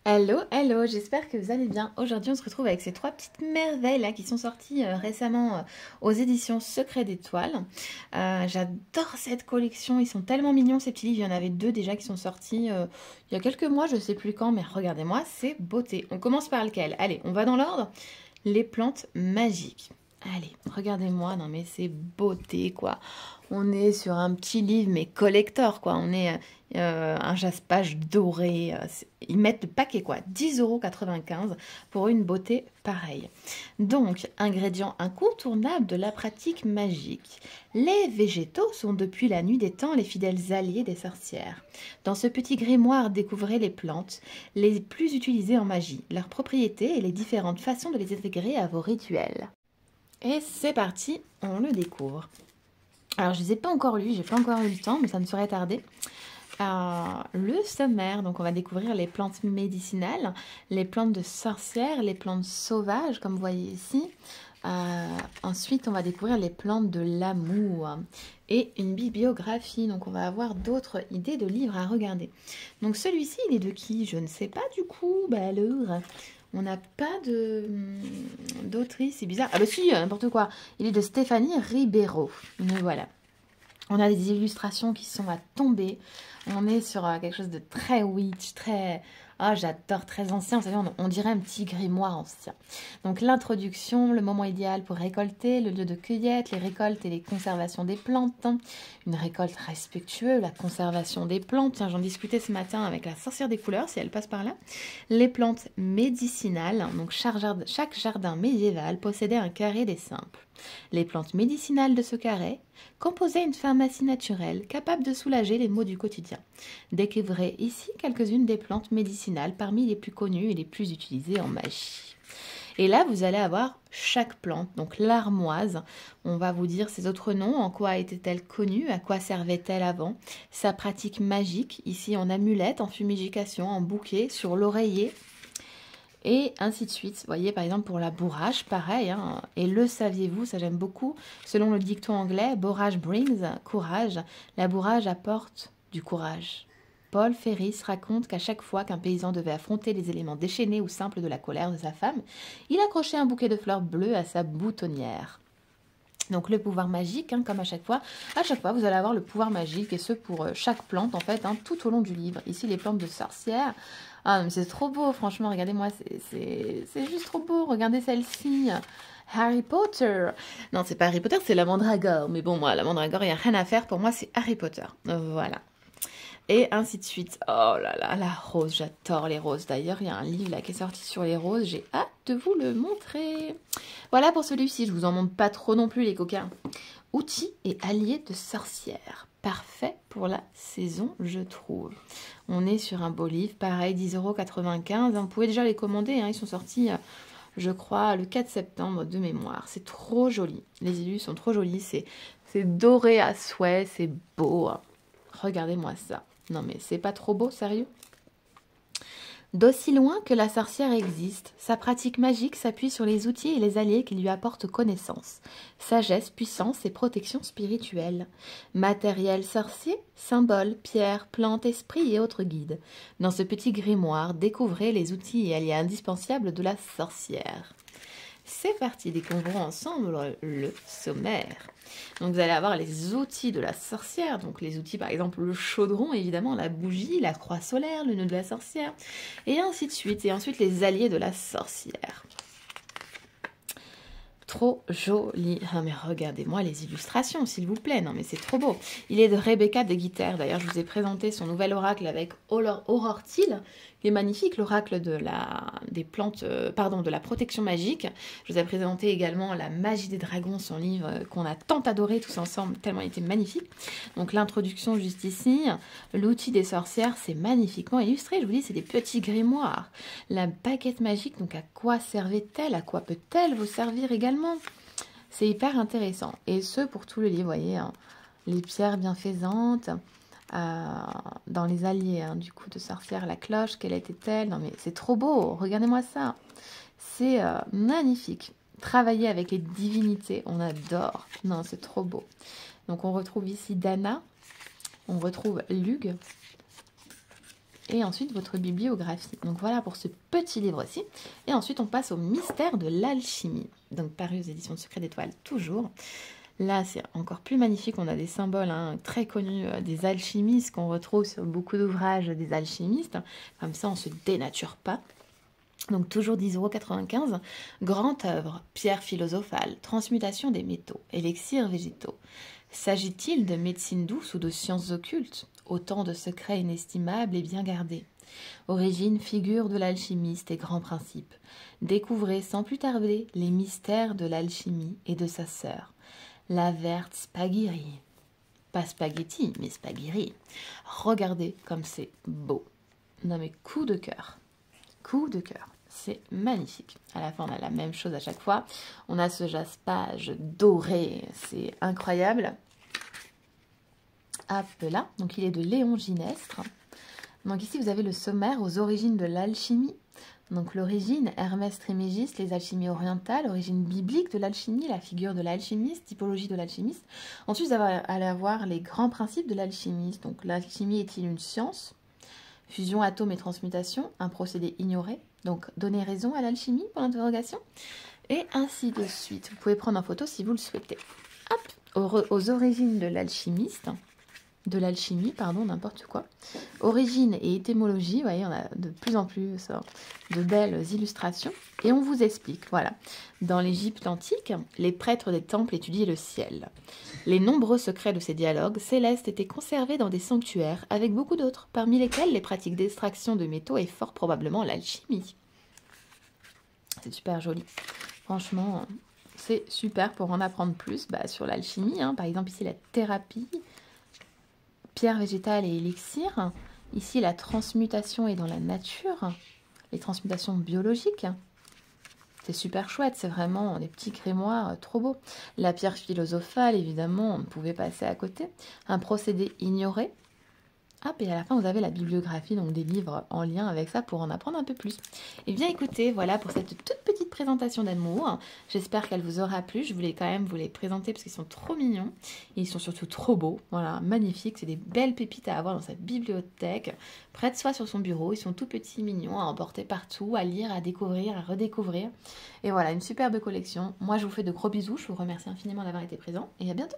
Hello, hello, j'espère que vous allez bien. Aujourd'hui, on se retrouve avec ces trois petites merveilles là qui sont sorties récemment aux éditions Secret d'Étoiles. J'adore cette collection, ils sont tellement mignons ces petits livres. Il y en avait deux déjà qui sont sortis il y a quelques mois, je sais plus quand, mais regardez-moi, c'est beauté. On commence par lequel? Allez, on va dans l'ordre. Les plantes magiques. Allez, regardez-moi, non mais c'est beauté quoi. On est sur un petit livre mais collector quoi. On est un jaspage doré. Ils mettent le paquet quoi. 10,95 € pour une beauté pareille. Donc, ingrédient incontournable de la pratique magique. Les végétaux sont depuis la nuit des temps les fidèles alliés des sorcières. Dans ce petit grimoire, découvrez les plantes les plus utilisées en magie, leurs propriétés et les différentes façons de les intégrer à vos rituels. Et c'est parti, on le découvre. Alors, je ne les ai pas encore lus, j'ai pas encore eu le temps, mais ça ne saurait tarder. Le sommaire, donc on va découvrir les plantes médicinales, les plantes de sorcières, les plantes sauvages, comme vous voyez ici. Ensuite, on va découvrir les plantes de l'amour et une bibliographie. Donc, on va avoir d'autres idées de livres à regarder. Donc, celui-ci, il est de qui? Je ne sais pas du coup. Bah alors, on n'a pas de d'autrice, c'est bizarre. Ah bah si, n'importe quoi. Il est de Stéphanie Ribeiro. Mais voilà. On a des illustrations qui sont à tomber. On est sur quelque chose de très witch, très... Ah, j'adore, très ancien. Vous savez, on dirait un petit grimoire ancien. Donc, l'introduction, le moment idéal pour récolter, le lieu de cueillette, les récoltes et les conservations des plantes. Une récolte respectueuse, la conservation des plantes. Tiens, j'en discutais ce matin avec la sorcière des couleurs, si elle passe par là. Les plantes médicinales. Donc, chaque jardin médiéval possédait un carré des simples. Les plantes médicinales de ce carré composaient une pharmacie naturelle capable de soulager les maux du quotidien. Découvrez ici quelques-unes des plantes médicinales parmi les plus connues et les plus utilisées en magie. Et là, vous allez avoir chaque plante, donc l'armoise. On va vous dire ses autres noms, en quoi était-elle connue, à quoi servait-elle avant, sa pratique magique, ici en amulette, en fumigation, en bouquet, sur l'oreiller, et ainsi de suite. Vous voyez, par exemple, pour la bourrache, pareil. Hein, et le saviez-vous, ça j'aime beaucoup. Selon le dicton anglais, borage brings courage. La bourrage apporte du courage. Paul Ferris raconte qu'à chaque fois qu'un paysan devait affronter les éléments déchaînés ou simples de la colère de sa femme, il accrochait un bouquet de fleurs bleues à sa boutonnière. Donc le pouvoir magique, hein, comme à chaque fois, vous allez avoir le pouvoir magique, et ce pour chaque plante en fait, hein, tout au long du livre. Ici les plantes de sorcières. Ah mais c'est trop beau, franchement, regardez-moi, c'est juste trop beau, regardez celle-ci. Harry Potter. Non, c'est pas Harry Potter, c'est la mandragore. Mais bon, moi, la mandragore, il n'y a rien à faire, pour moi, c'est Harry Potter. Voilà. Et ainsi de suite. Oh là là, la rose, j'adore les roses. D'ailleurs, il y a un livre là qui est sorti sur les roses, j'ai hâte de vous le montrer. Voilà pour celui-ci, je vous en montre pas trop non plus les coquins. Outils et alliés de sorcières. Parfait pour la saison, je trouve. On est sur un beau livre, pareil, 10,95 €. Vous pouvez déjà les commander, hein, ils sont sortis, je crois, le 4 septembre de mémoire. C'est trop joli. Les illus sont trop jolis, c'est doré à souhait, c'est beau. Regardez-moi ça. Non mais c'est pas trop beau, sérieux? D'aussi loin que la sorcière existe, sa pratique magique s'appuie sur les outils et les alliés qui lui apportent connaissance, sagesse, puissance et protection spirituelle. Matériel sorcier, symboles, pierres, plantes, esprits et autres guides. Dans ce petit grimoire, découvrez les outils et alliés indispensables de la sorcière. C'est parti, découvrons ensemble le sommaire. Donc vous allez avoir les outils de la sorcière, donc les outils par exemple le chaudron évidemment, la bougie, la croix solaire, le nœud de la sorcière, et ainsi de suite. Et ensuite les alliés de la sorcière. Trop joli. Ah mais regardez-moi les illustrations s'il vous plaît, non mais c'est trop beau. Il est de Rebecca de Guitare, d'ailleurs je vous ai présenté son nouvel oracle avec Aurore Teal, qui est magnifique, l'oracle de des plantes, de la protection magique. Je vous ai présenté également La magie des dragons, son livre qu'on a tant adoré tous ensemble, tellement il était magnifique. Donc l'introduction juste ici, l'outil des sorcières, c'est magnifiquement illustré, je vous dis c'est des petits grimoires. La baguette magique, donc à quoi servait-elle? À quoi peut-elle vous servir également? C'est hyper intéressant. Et ce, pour tout le livre, vous voyez, hein, les pierres bienfaisantes, dans les alliés, hein, du coup, de sorcière, la cloche, quelle était-elle? Non mais c'est trop beau, regardez-moi ça. C'est magnifique. Travailler avec les divinités, on adore. Non, c'est trop beau. Donc on retrouve ici Dana, on retrouve Lug, et ensuite votre bibliographie. Donc voilà pour ce petit livre-ci. Et ensuite, on passe au mystère de l'alchimie. Donc paru aux éditions Secret d'Étoile, toujours. Là, c'est encore plus magnifique. On a des symboles très connus des alchimistes qu'on retrouve sur beaucoup d'ouvrages des alchimistes. Comme ça, on ne se dénature pas. Donc toujours 10,95 €. Grande œuvre, pierre philosophale, transmutation des métaux, élixirs végétaux. S'agit-il de médecine douce ou de sciences occultes? Autant de secrets inestimables et bien gardés. Origine, figure de l'alchimiste et grands principes. Découvrez sans plus tarder les mystères de l'alchimie et de sa sœur, la verte Spagyrie. Pas spaghetti, mais Spagyrie. Regardez comme c'est beau. Non mais coup de cœur. Coup de cœur. C'est magnifique. À la fin, on a la même chose à chaque fois. On a ce jaspage doré. C'est incroyable. Hop là. Donc, il est de Léon Ginestre. Donc, ici, vous avez le sommaire aux origines de l'alchimie. Donc, l'origine, Hermès Trismégiste, les alchimies orientales, origine biblique de l'alchimie, la figure de l'alchimiste, typologie de l'alchimiste. Ensuite, vous allez avoir les grands principes de l'alchimiste. Donc, l'alchimie est-il une science? Fusion, atome et transmutation, un procédé ignoré. Donc, donner raison à l'alchimie pour l'interrogation. Et ainsi de suite. Vous pouvez prendre en photo si vous le souhaitez. Hop, aux origines de l'alchimiste. De l'alchimie, pardon, n'importe quoi. Origine et étymologie, vous voyez, on a de plus en plus de belles illustrations. Et on vous explique, voilà. Dans l'Égypte antique, les prêtres des temples étudiaient le ciel. Les nombreux secrets de ces dialogues célestes étaient conservés dans des sanctuaires avec beaucoup d'autres, parmi lesquels les pratiques d'extraction de métaux et fort probablement l'alchimie. C'est super joli. Franchement, c'est super pour en apprendre plus sur l'alchimie. Par exemple, ici, la thérapie, pierre végétale et élixir. Ici, la transmutation est dans la nature. Les transmutations biologiques. C'est super chouette, c'est vraiment des petits grimoires trop beaux. La pierre philosophale, évidemment, on ne pouvait passer à côté. Un procédé ignoré. Hop, et à la fin, vous avez la bibliographie, donc des livres en lien avec ça pour en apprendre un peu plus. Et bien écoutez, voilà pour cette toute petite présentation d'amour. J'espère qu'elle vous aura plu. Je voulais quand même vous les présenter parce qu'ils sont trop mignons. Et ils sont surtout trop beaux. Voilà, magnifiques. C'est des belles pépites à avoir dans sa bibliothèque, près de soi sur son bureau. Ils sont tout petits, mignons, à emporter partout, à lire, à découvrir, à redécouvrir. Et voilà, une superbe collection. Moi, je vous fais de gros bisous. Je vous remercie infiniment d'avoir été présent et à bientôt.